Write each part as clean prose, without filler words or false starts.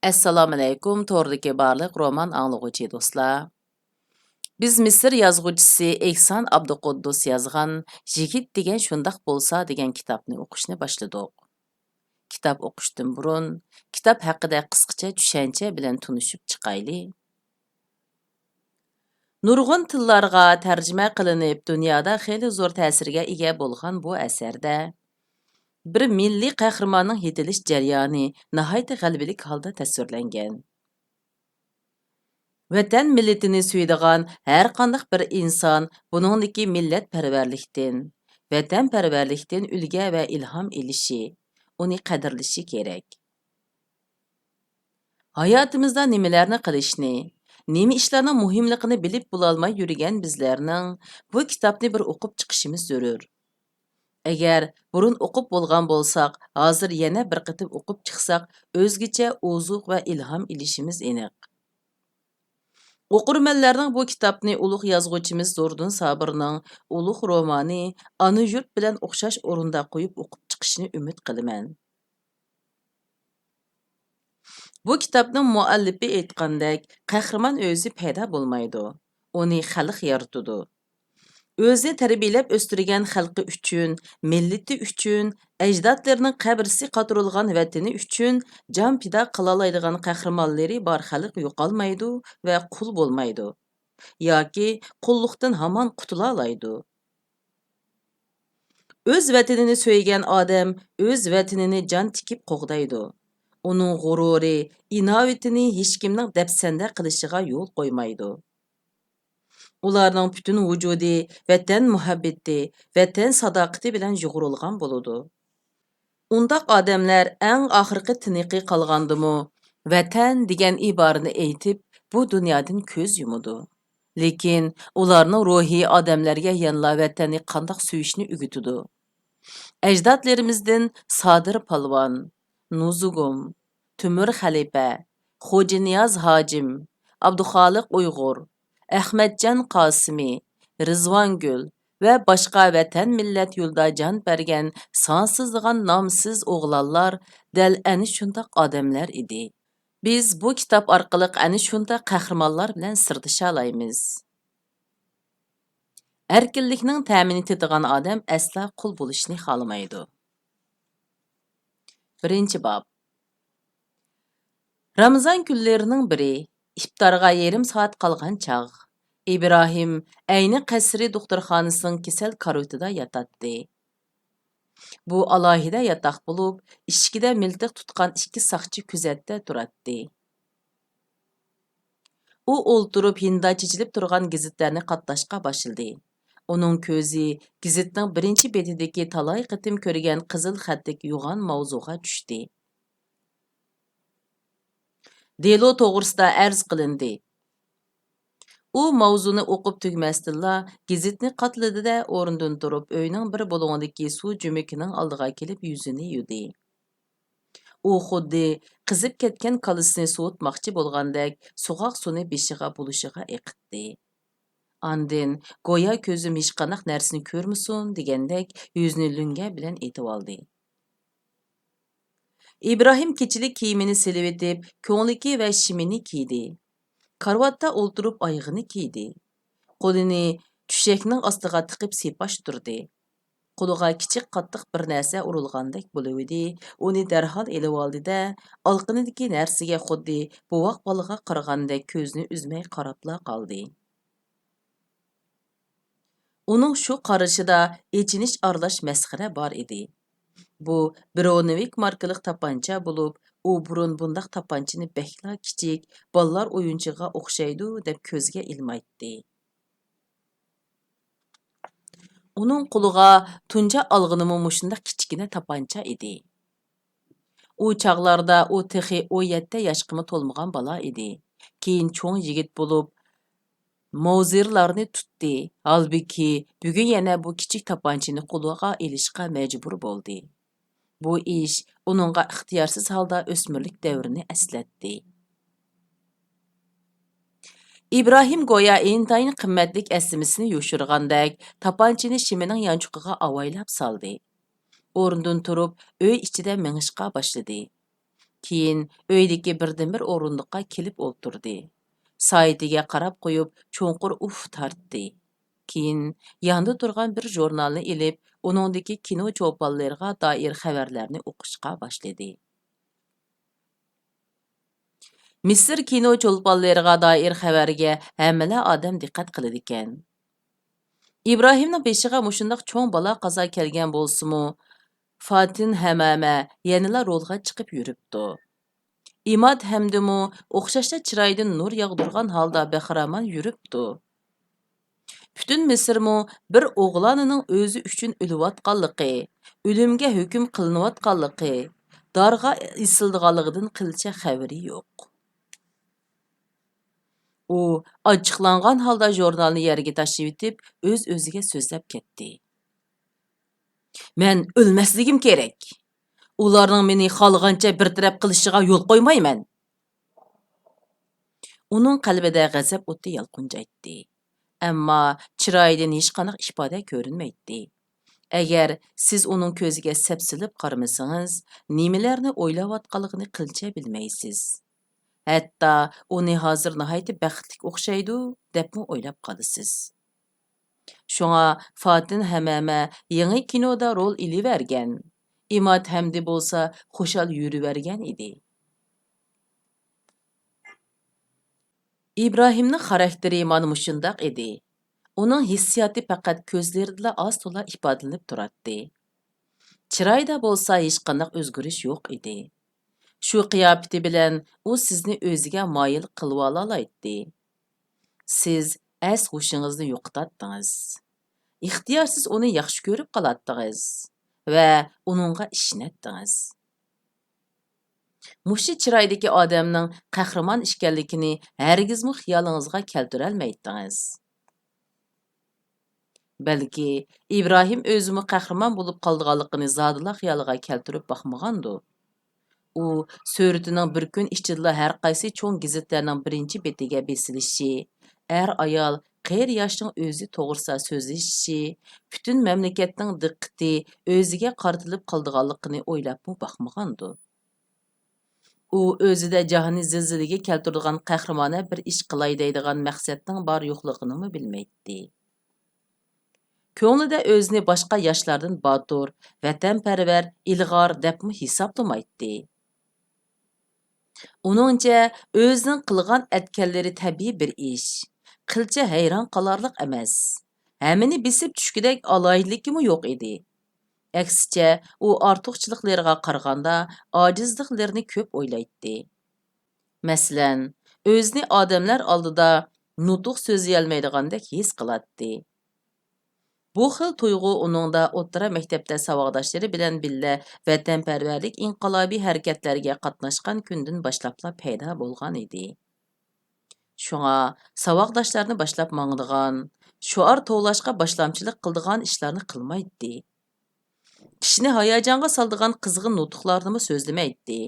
Assalomu alaykum, to'g'ridagi barliq roman anglag'uchi do'stlar. Biz Misr yozuvchisi Ehson Abduquddus yozgan Yigit degan shundaq bo'lsa degan kitobni o'qishni boshladik. Kitob o'qishdan burun kitob haqida qisqacha tushuncha bilan tunishib chiqayli. Nurg'un tillarga tarjima qilinib, dunyoda xeyli zo'r ta'sirga ega bo'lgan bu asarda bir milliy qahramonning yetilish jarayoni nihoyat g'alabalik holda tasvirlangan. Vatan millatini suydigan har qanday bir inson buningdagi millatparvarlikdan, vatanparvarlikdan ulga va ilhom elishi, uni qadrlashi kerak. Hayotimizda nimalarni qilishni, nima ishlarning muhimligini bilib bo'lolmay yurgan bizlarning bu kitobni bir o'qib chiqishimiz zarur. Agar burun o'qib bo'lgan bo'lsak, hozir yana bir qitim o'qib chiqsak, o'zgacha ozuq va ilhom elishimiz aniq. O'qirmanlarning bu kitobni ulug' yozuvchimiz Zordun Sabirning ulug' romani Ana yurt bilan o'xshash o'rinda qo'yib o'qib chiqishni umid qilaman. Bu kitobning muallifi aytgandek, qahramon o'zi paydo bo'lmaydi. Uni xalq yaratadi. O'zini tarbiyalab o'stirgan xalqi uchun, millati uchun, ajdodlarining qabrisi qotirilgan vatani uchun jon fido qila oladigan qahramonlari bor xalq yo'qolmaydi va qul bo'lmaydi. Yoki qulluqdan hamon qutula oladi. O'z vatanini so'ygan odam o'z vatanini jon tikib qo'g'daydi. Uning g'ururi, inovatini hech kimning dafsanda qilishiga yo'l qo'ymaydi. Ularning butun vujudi vatan muhabbati, vatan sadoqati bilan yo'g'rilgan bo'ladi. Undaq odamlar eng oxirgi tiniqi qolgandimi, vatan degan iborani aytib, bu dunyodan ko'z yumadi. Lekin ularning ruhi odamlarga yanla vatanni qandoq suyishni o'gitidi. Ajdodlarimizdan Sodir Palvon, Nuzugum, Timur Xalifa, Xo'janiyaz Hojim, Abduxoliq Uyg'ur, Ahmadjon Qosimi, Rizvongul va boshqa vatan millat yo'lda jon bergan sonsizlig'an nomsiz o'g'lonlar dal ana shundoq odamlar edi. Biz bu kitob orqali ana shundoq qahramonlar bilan sirdisha olamiz. Erkinlikning ta'minini etadigan odam asla qul bo'lishni xohlamaydi. Birinchi bob. Ramazon kunlarining biri, iftorga yarim soat qolgan chog'. İbrahim ayni qasri doktorxonasining kasal karavotida yotadi. Bu alohida yotoq bo'lib, eshigida miltiq tutgan ikki soqchi kuzatda turadi. U o'ltirib hinda chechilib turgan gazetlarni qatlashga boshladi. Uning ko'zi gazetning birinchi betidagi talay qitim ko'rgan qizil xatlik yo'g'on mavzuga tushdi. Delo to'g'risida arz qilindi. U mavzuni o'qib tugmasdilla, gazetni qatladi-da o'rnidan turib, uyning bir bo'lag'idagi suv jo'makining oldiga kelib yuzini yudi. U xuddi qizib ketgan kalisini sovutmoqchi bo'lgandek, so'g'oq suvni beshiga bulishiga eqitdi. Andin go'yo ko'zim hech qanday narsani ko'rmasin degandek yuzini lunga bilan etib oldi. İbrahim kechilik kiyimini silib etib, ko'ngliki va shimini kiydi. Karvatda o'ltirib oyog'ini kiydi. Qo'lini tushakning ostiga tiqib sepash turdi. Qo'liga kichik qattiq bir narsa urilgandek bo'luvdi. Uni darhol elib oldi-da, olqinidagi narsaga xuddi bovoq bolaga qaragandek ko'zini uzmay qarabla qoldi. Uning shu qarashida echinish aralash masxara bor edi. Bu Bronovik markalik tapancha bo'lib, u burun bundaq tapanchini bekla kichik, bolalar o'yinchiga o'xshaydi deb ko'zga ilmaydi. Uning qo'liga tunja olg'inimi mushundaq kichkina tapancha edi. U chaqlarda u texi 17 yoshga to'lmagan bola edi. Keyin cho'ng yigit bo'lib, mavzirlarni tutdi. Halbuki bugun yana bu kichik tapanchini qo'liga elishga majbur bo'ldi. Bu ish uningga ixtiyorsiz holda o'smirlik davrini eslatdi. İbrahim go'yo intayin qimmatlik aslimisini yoshirgandek, tapanchini shimining yanchuqiga avaylab soldi. O'rnidan turib, uy ichida mengishga boshladi. Keyin öydeki birden-bir o'rindiqqa kelib o'ltirdi. Soatiga qarab qo'yib, cho'nqur uf tartdi. Keyin yonida turgan bir jurnalni ilib, uningdagi kino cho'ponlariga doir xabarlarni o'qishga boshladi. Misr kino cho'ponlariga doir xabarga hammala odam diqqat qiladi ekan. İbrahimning beshiga mushundaq cho'ng balo qazo kelgan bo'lsa-mu, Fatin Hamama yanala rolga chiqib yuribdi. İmad hamdimu o'xshashda chiroydan nur yog'dirgan holda bahramon yuribdi. Bütün Misrmu bir o'g'lonining o'zi uchun o'layotganligi, o'limga hukm qilinayotganligi, darga isildiganligidan qilcha xabari yo'q. U ochiqlangan holda jurnalni yerga tashlab etib, o'z-o'ziga so'zlab ketdi. Men o'lmasligim kerak. Ularning meni xolgancha bir taraf qilishiga yo'l qo'ymayman. Uning qalbida g'azab o'ti yalqinjaydi. Ammo chiroyidan hech qanday ifoda ko'rinmaydi. Agar siz uning ko'ziga sapsilib qaramasangiz, nimalarni o'ylayotganligini qilcha bilmaysiz. Hatto uni hozir nihoyatda baxtli o'xshaydi debmi o'ylab qolasiz. Shunga Fatin Hamama yangi kinoda rol ilivergan. İmad hamdi bo'lsa xushal yurivergan edi. İbrahimning xarakteri mana mushundaq edi. Uning hissiyoti faqat ko'zlarida oz-to'la ifodalanib turardi. Chiroyda bo'lsa hech qanday o'zgarish yo'q edi. Shu qiyofati bilan u sizni o'ziga moyil qilib olaydi. Siz as hushingizni yo'qotdingiz. İxtiyorsiz uni yaxshi ko'rib qoladingiz va uningga ishnatdingiz. Mushi chiroydagi odamning qahramon ekanligini hargizmi xiyolingizga keltira olmaydingiz. Balki İbrahim o'zimi qahramon bo'lib qolganligini zodila xiyoliga keltirib baxmagandi. U suratining bir kun ichida har qaysi cho'ng gazetlarning birinchi betiga besilishi, ayol qeyr yoshning o'zi to'g'risa so'zlashishi, butun mamlakatning diqqati o'ziga qartilib qolganligini o'ylabmi baxmagandi. U o'zida jahonni zilzilaga keltiradigan qahramona bir ish qilay deydigan maqsadning bor yo'qligini bilmaydi. Ko'nglida o'zini boshqa yoshlardan botur, vatanparvar, ilg'or debmi hisoblamaydi. Uningcha o'zining qilgan atkanlari tabiiy bir ish. Qilcha hayron qolarlik emas. Hammani besib tushgidek aloyidlikimi yo'q edi. Aksicha, u ortiqchiliklarga qaraganda ojizliklarni ko'p o'ylaydi. Masalan, o'zini odamlar oldida nutuq so'zlay olmaydigandek his qiladi. Bu xil tuyg'u uningda o'rta maktabda savodoshlari bilan billa vatanparvarlik inqilobiy harakatlarga qatnashgan kundan boshlab paydo bo'lgan edi. Shunga savodoshlarini boshlab mangdigan, shuar to'lashga boshlamchilik qildigan ishlarni qilmaydi. Kishini hayajonga soldigan qizg'in nutuqlarni so'zlamaydi.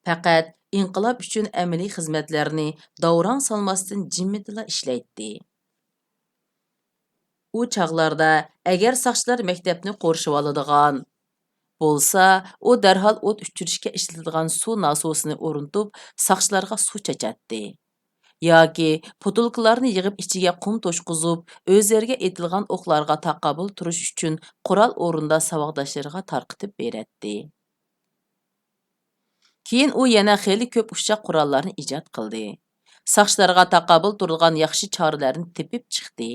Faqat inqilob uchun amaliy xizmatlarni davron solmasdan jimmidila ishlaydi. U chaqlarda agar soqchilar maktabni qo'rshib oladigan bo'lsa, u darhol o't o'chirishga ishlatadigan suv nasosini o'rnatib, soqchilarga suv chachatdi. Yoki butulkalarni yig'ib ichiga qum to'shqizib, o'zlariga etilgan o'qlarga taqobil turish uchun qurol o'rinda savodoshlariga tarqitib beradi. Keyin u yana xeyli ko'p ushshaq qurollarni ijod qildi. Soqchilarga taqobil turadigan yaxshi choralarni tepib chiqdi.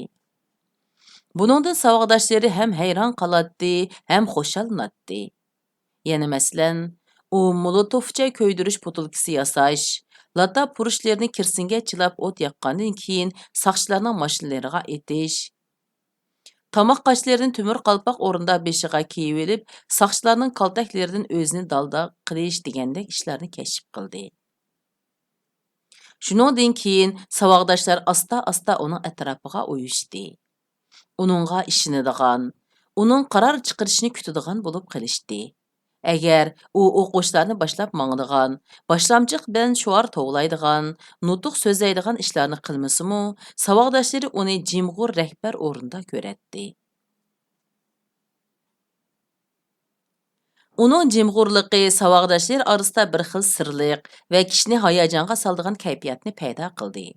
Buningdan savodoshlari ham hayron qoladi, ham xo'shallanadi. Yana masalan, u molotovcha ko'ydirish butulkasi yasash, lata purushlarni kirsinga chilab o't yoqqandan keyin soqchilarning mashinalariga etish, tomoq qoshlarini tumir qalpoq o'rinda beshiga kiyib olib, soqchilarning kaltaklaridan o'zini dalda qilish degandek ishlarni kashf qildi. Shuningdan keyin savodoshlар asta-asta uning atrofiga uyushdi. Uningga ishonadigan, uning qaror chiqarishini kutadigan bo'lib qilishdi. Agar u o'qishlarni boshlab mangdigan, boshlamchiq bilan shuar to'g'laydigan, nutuq so'zlaydigan ishlarni qilmasa-mu, savodoshlari uni jimg'ur rahbar o'rinda ko'radi. Uning jimg'urligi saboqdoshlar orasida bir xil sirliq va kishini hayajonga soladigan kayfiyatni paydo qildi.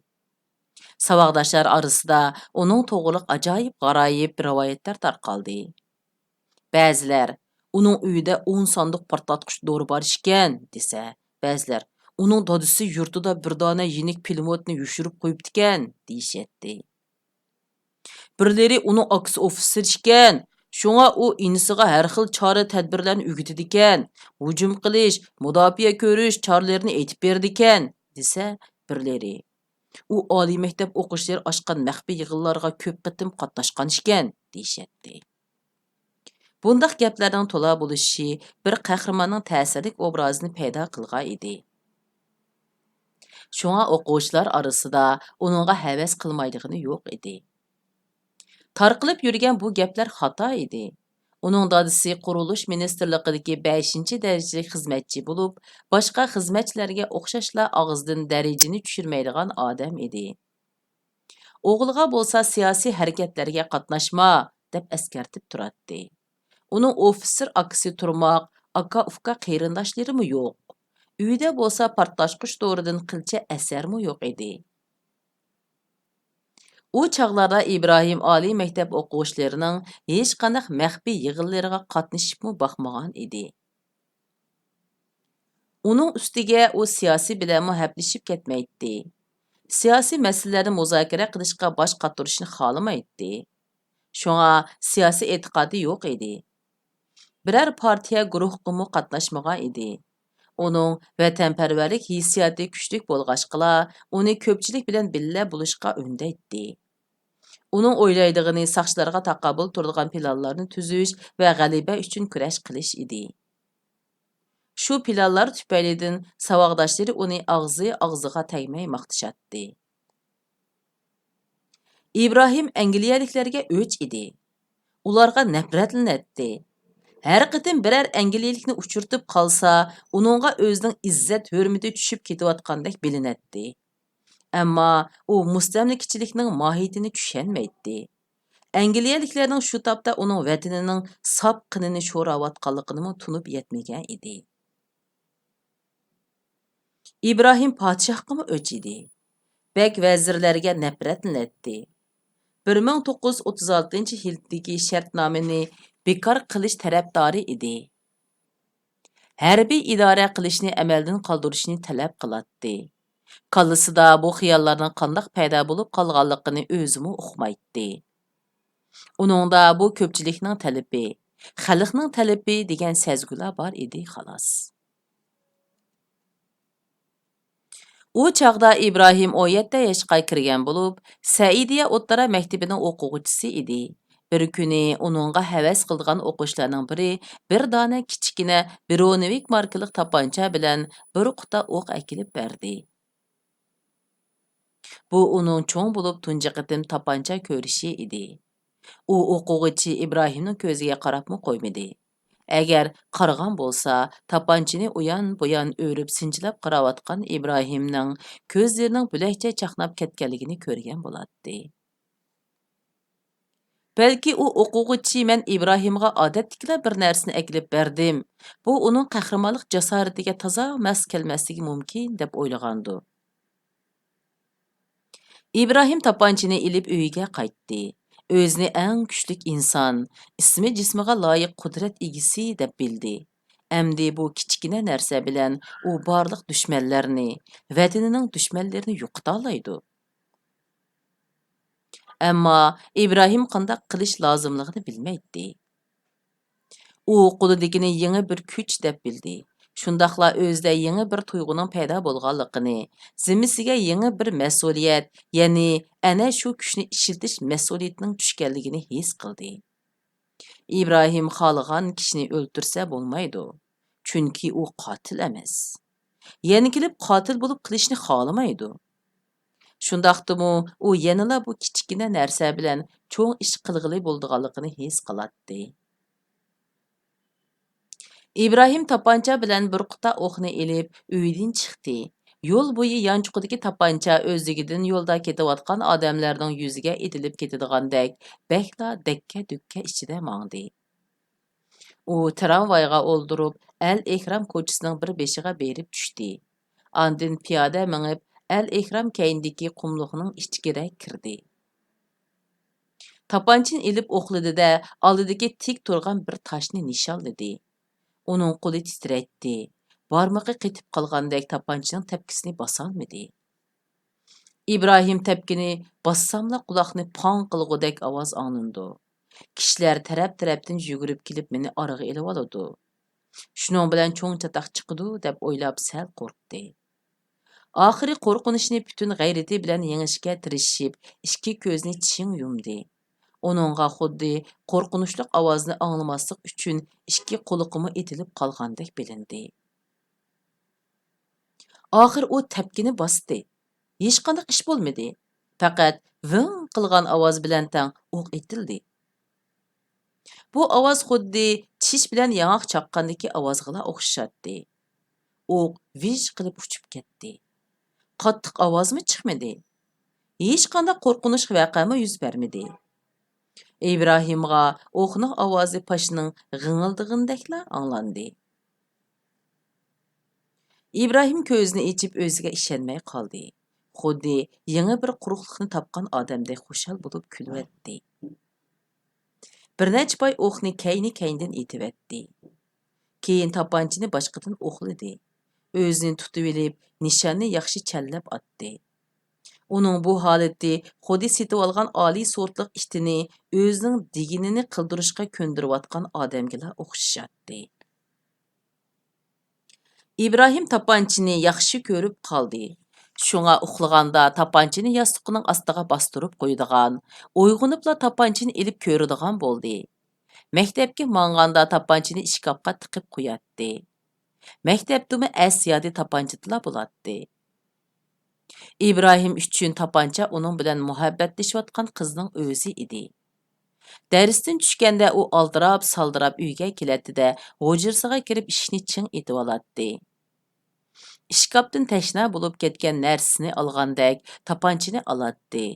Saboqdoshlar orasida uning to'g'riliq ajoyib g'aroyib rivoyatlar tarqaldi. Ba'zilar uning uyida 10 sondiq portlatqich dori bor ekan desa, ba'zilar uning dadisi yurtida bir dona yenik pulemyotni yushirib qo'yibdikan deyishatdi. Birlari uning aksi ofitser ekan, shunga u inisiga har xil chora tadbirlarni o'rgatadikan, hujum qilish, mudofaa ko'rish choralarini aytib berdikan desa, birlari u oliy maktab o'quvchilari ochgan maxfiy yig'inlarga ko'p qitim qatnashgan ekan deyishatdi. Bundaq gaplarning to'la bo'lishi bir qahramonning ta'sirlik obrazini paydo qilgan edi. Shunga o'quvchilar orasida uningga havas qilmaydigani yo'q edi. Tarqilib yurgan bu gaplar xato edi. Uning dadisi qurilish ministrligidagi 5-darajalik xizmatchi bo'lib, boshqa xizmatchilarga o'xshashla og'zidan darajani tushirmaydigan odam edi. O'g'liga bo'lsa siyosiy harakatlarga qatnashma deb eskartib turadi. Uning ofitser akasi turmoq, aka-uka qarindoshlari yo'q. Uyda bo'lsa portlashqich doridan qilcha asarmi yo'q edi. U chaqlarda İbrahim oliy maktab o'quvchilarining hech qanday maxfiy yig'inlariga qatnashibmi baxmagan edi. Uning ustiga u siyosiy bilan haplashib ketmaydi. Siyosiy masalalarni muzokara qilishga bosh qatirishni xohlamaydi. Shunga siyosiy e'tiqodi yo'q edi. Biror partiya guruhqimu qatnashmagan edi. Uning vatanparvarlik hissiyoti kuchli bo'lg'achqila, uni ko'pchilik bilan billa bo'lishga undaydi. Uning o'ylaydig'ini saqchilarga taqobil turadigan planlarni tuzish va g'alaba uchun kurash qilish edi. Shu planlar tufaylidan saboqdoshlari uni og'ziga tegmay maqtashatdi. İbrahim Angliyaliklarga o'ch edi. Ularga nafratlanadi. Har qitim biror Angliyalikni uchirtib qolsa, uningga o'zining izzat hurmati tushib ketayotgandek bilinadi. Ammo u mustamlikachilikning mohiyatini tushunmaydi. Angliyaliklarning shu topda uning vatanining sop qinini sho'rayotganligini tunib yetmagan edi. İbrahim podshohga o'ch edi. Bek vazirlarga nafratlanadi. 1936-yildagi shartnomani bekor qilish tarafdori edi. Harbiy idora qilishni amaldan qoldirishni talab qiladi. Qallasida bu xiyollarning qanday paydo bo'lib qolganligini o'zimi uqmaydi. Uningda bu ko'pchilikning talabi, xalqning talabi degan sezgular bor edi xolos. U chaqda İbrahim 17 yoshga kirgan bo'lib, Saidiya o'rta maktabining o'quvchisi edi. Bir kuni uningga havas qilgan o'quvchilarning biri bir dona kichkina Bronovik markalik tapancha bilan bir quta o'q akilib berdi. Bu uning cho'ng bo'lib tunji qitim tapancha ko'rishi edi. U o'quvchi İbrahimning ko'ziga qarabmi qo'ymadi. Agar qaragan bo'lsa, tapanchini uyan-buyan o'rib sinchilab qarayotgan İbrahimning ko'zlarining bo'lakcha chaqnab ketganligini ko'rgan bo'ladi. Balki u o'quvchi men İbrahimga odatdagila bir narsani akilib berdim. Bu uning qahramonlik jasoratiga toza mas kelmasligi mumkin deb o'ylagandi. İbrahim tapanchini ilib uyiga qaytdi. O'zini eng kuchli inson, ismi jismiga loyiq qudrat egisi deb bildi. Amdi bu kichkina narsa bilan u barliq dushmanlarni, vatanining dushmanlarini yo'qota oladi. Ammo İbrahim qanday qilish lozimligini bilmaydi. U qo'lidagini yangi bir kuch deb bildi. Shundaqla o'zida yangi bir tuyg'uning paydo bo'lganligini, zimmasiga yangi bir mas'uliyat, ya'ni ana shu kuchni ishiltish mas'uliyatining tushganligini his qildi. İbrahim xohlagan kishini o'ltirsa bo'lmaydi. Chunki u qotil emas. Yana kelib qotil bo'lib qilishni xohlamaydi. Shundaqdimi u yanada bu kichkina narsa bilan cho'ng ish qilg'ili bo'lganligini his qiladi. İbrahim tapancha bilan bir quta o'qni elib uydan chiqdi. Yo'l bo'yi yanchuqidagi tapancha o'zligidan yo'lda ketayotgan odamlarning yuziga etilib ketadigandek, bakla dakka-dukka ichida mangdi. U tramvayga oldurup, Əl-Ekram koçısının bir beşiğe berip düşdü. Andın piyada minib, Əl-Ekram keyindeki qumluğunun içkirək kirdi. Tapançını ilib oxladı-da, aldıdaki tik turğan bir taşını nişanladı. Onun qolu titrətdi. Barmaqı qetib qalğandək tapançının təpkisini basalmadı. İbrahim təpkini bassamla qulaqni pan qılğudək avaz anındı. Kişilər tərəp-tərəpdən yügürüb kelib meni arağa elib aladı. Şunun bilan çoğ çataq chiqidi deb o'ylab sal qo'rqdi. Oxiri qo'rqinishni butun g'ayrati bilan yengishga tirishib, ikki ko'zini ching yumdi. Onunğa xuddi qo'rqinchli ovozni anglamaslik uchun ikki quliqimi etilib qolgandek bilindi. Oxir u tapkini bosdi. Hech qanday ish bo'lmadi. Faqat ving qilgan ovoz bilan tang o'q etildi. Bu ovoz xuddi tish bilan yangoq chaqqandagi ovozga o'xshatdi. O'q vish qilib uchib ketdi. Qattiq ovozmi chiqmadi. Hech qanday qo'rqinish voqeami yuz bermadi. İbrahimga o'qning ovozi pashining g'ingildig'indekla anglandi. İbrahim ko'zini ichib o'ziga ishonmay qoldi. Xuddi yangi bir quruqlikni topgan odamdek xushal bo'lib kulyapti. Bir necha pay o'qni kayni-kayndan etibetdi. Keyin tapanchini boshqadan o'qladi. O'zini tutib olib, nishonni yaxshi challab atdi. Uning bu holati xuddi setib olgan oliy sortliq itini o'zining diginini qildirishga ko'ndirayotgan odamga o'xshatdi. İbrahim tapanchini yaxshi ko'rib qoldi. Şuna uxlaganda tapanchini yostiqining ostiga bostirib qo'ydigan, uyg'onibla tapanchini ilib ko'radigan bo'ldi. Maktabga manganda tapanchini ishkapga tiqib qo'yatdi. Maktabdimi asiyadi tapanchitla bo'ladi. İbrahim uchun tapancha uning bilan muhabbatlashayotgan qizning o'zi edi. Darsdan tushganda u aldirab-saldirab uyga kelatdi-da, hujrasiga kirib ishni ching etib oladi. İşkapdan təşna bo'lib ketgan narsasini olgandek tapanchini oladi.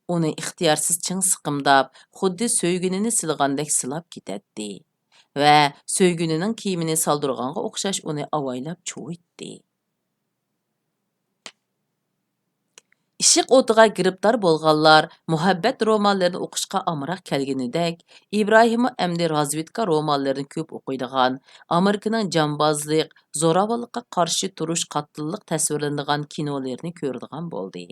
Uni ixtiyorsiz ching siqimdab, xuddi so'ygunini silgandek silab ketadi. Va so'ygunining kiyimini soldirganga o'xshash uni avaylab chuvitdi. İşıq o'tiga giribdor bo'lganlar muhabbat romanlarini o'qishga amroq kelganidek, İbrahim amdi razvedka romanlarini ko'p o'qiydigan, Amerikaning jambozlik, zo'ravonlikqa qarshi turish qattiqlik tasvirlanadigan kinolarini ko'radigan bo'ldi.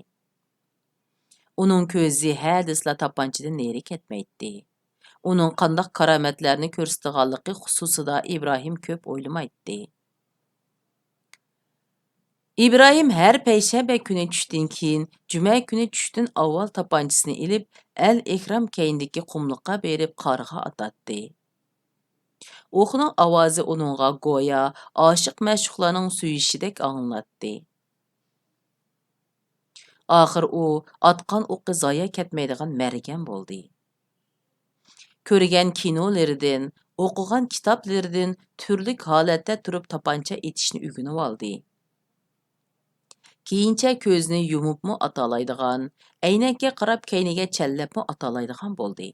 Uning ko'zi hadisla tapanchadan neri ketmaydi. Uning qanday karomatlarni ko'rsatganligi xususida İbrahim ko'p o'ylamaydi. İbrahim her peyshanba kuni tushdan keyin, juma kuni tushdan avval tapanchisini ilib, Əl-Ekram keyindagi qumliqqa berib qarg'a atadi. O'qning ovozi uningga go'yo oshiq ma'shuqlarning suyishidek anglatdi. Oxir u atqan o'qi zoya ketmaydigan margan bo'ldi. Ko'rgan kinolaridan, o'qigan kitoblaridan turli holatda turib tapancha etishni o'rganib oldi. Keyincha ko'zni yumibmi atalaydigan, aynakka qarab kayniga challabmi atalaydigan bo'ldi.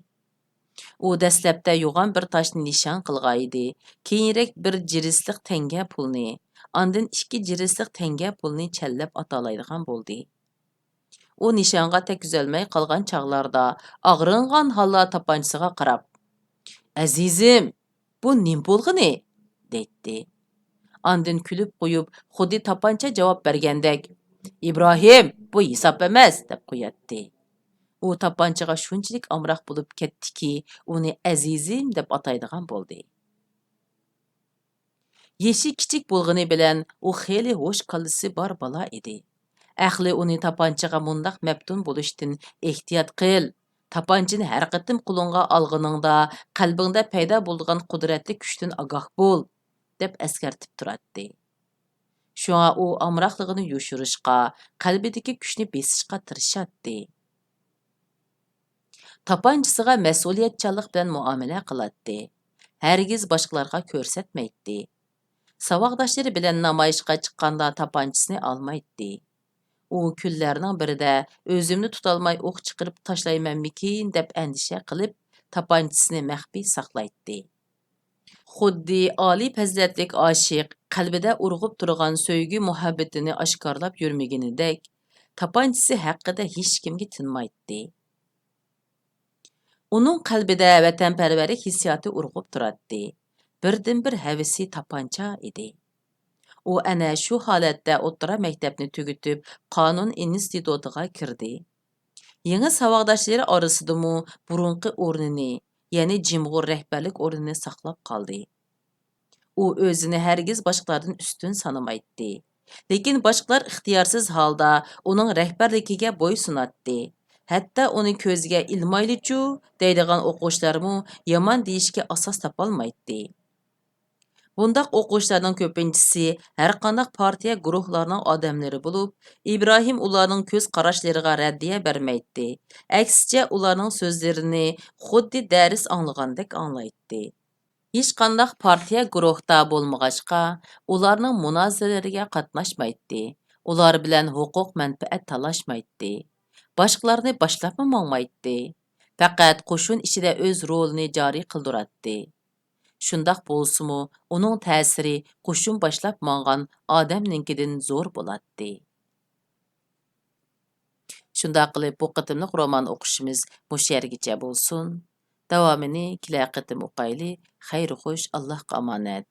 U dastlabda yo'g'on bir toshni nishon qilgan edi, keyinroq bir jirisliq tanga pulni, ondan 2 jirisliq tanga pulni challab atalaydigan bo'ldi. U nishonga tekizolmay qolgan chog'larda og'ringan holda tapanchasiga qarab, "Azizim, bu nim bo'lg'ini?" dedi. Ondan kulib qo'yib, xuddi tapancha javob bergandek, "İbrahim, bu hisob emas" deb qo'yatdi. U tapanchaga shunchalik amroq bo'lib ketdiki, uni azizim deb ataydigan bo'ldi. Yeshi kichik bo'lgani bilan u xeyli ho'sh qallisi bor bola edi. Ahli uni tapanchaga mundaq maftun bo'lishdan ehtiyot qil. Tapanchani har qatim qo'lingga olganingda qalbingda paydo bo'lgan qudratli kuchdan ogoh bo'l, deb eskartib turadi. Shunga u amroqligini yoshirishga, qalbidagi kuchni besishga tirishadi. Tapanchasiga mas'uliyatchanlik bilan muomala qiladi. Hargiz boshqalarga ko'rsatmaydi. Savoqdoshlari bilan namoyishga chiqqanda tapanchasini olmaydi. U kunlarning birida o'zimni tutolmay o'q chiqarib tashlaymanmikin deb andisha qilib, tapanchasini maxfiy saqlaydi. xuddi oliy fazilatlik oshiq qalbida urg'ub turgan so'ygi muhabbatini oshkorlab yurmaganidek, tapanchisi haqida hech kimga tinmaydi. Uning qalbida vatanparvarlik hissiyoti urg'ub turadi. Birdan-bir havisi tapancha edi. U ana shu holatda o'rta maktabni tugatib, qonun institutiga kirdi. Yangi savodoshlari orasidami burunqi o'rnini, ya'ni jimg'ur rahbarlik o'rnini saqlab qoldi. U o'zini hargiz boshqalardan ustun sanamaydi. Lekin boshqalar ixtiyorsiz holda uning rahbarligiga bo'ysunatdi. Hatto uni ko'ziga ilmaylichu deydigan o'quvchilarmu yomon deyishga asos topolmaydi. Bundaq o'quvchilarning ko'pinchisi har qanday partiya guruhlarining odamlari bo'lib, Ibrohim ularning ko'z qarashlariga raddiya bermaydi. Aksicha ularning so'zlarini xuddi dars anglagandek anglaydi. Hech qanday partiya guruhda bo'lmag'achqa, ularning munozaralariga qatnashmaydi. Ular bilan huquq manfaat talashmaydi. Boshqalarni boshlabmi mangmaydi. Faqat qo'shin ichida o'z rolini joriy qildiradi. Shundoq bo'lsa-mu, uning ta'siri qo'shin boshlab mangan odamninkidan zo'r bo'ladi. Shundoq qilib bu qitimliq roman o'qishimiz mush yergacha bo'lsin. Davomini kelar qitim o'qayli. Xayr xo'sh, Allohga omonat.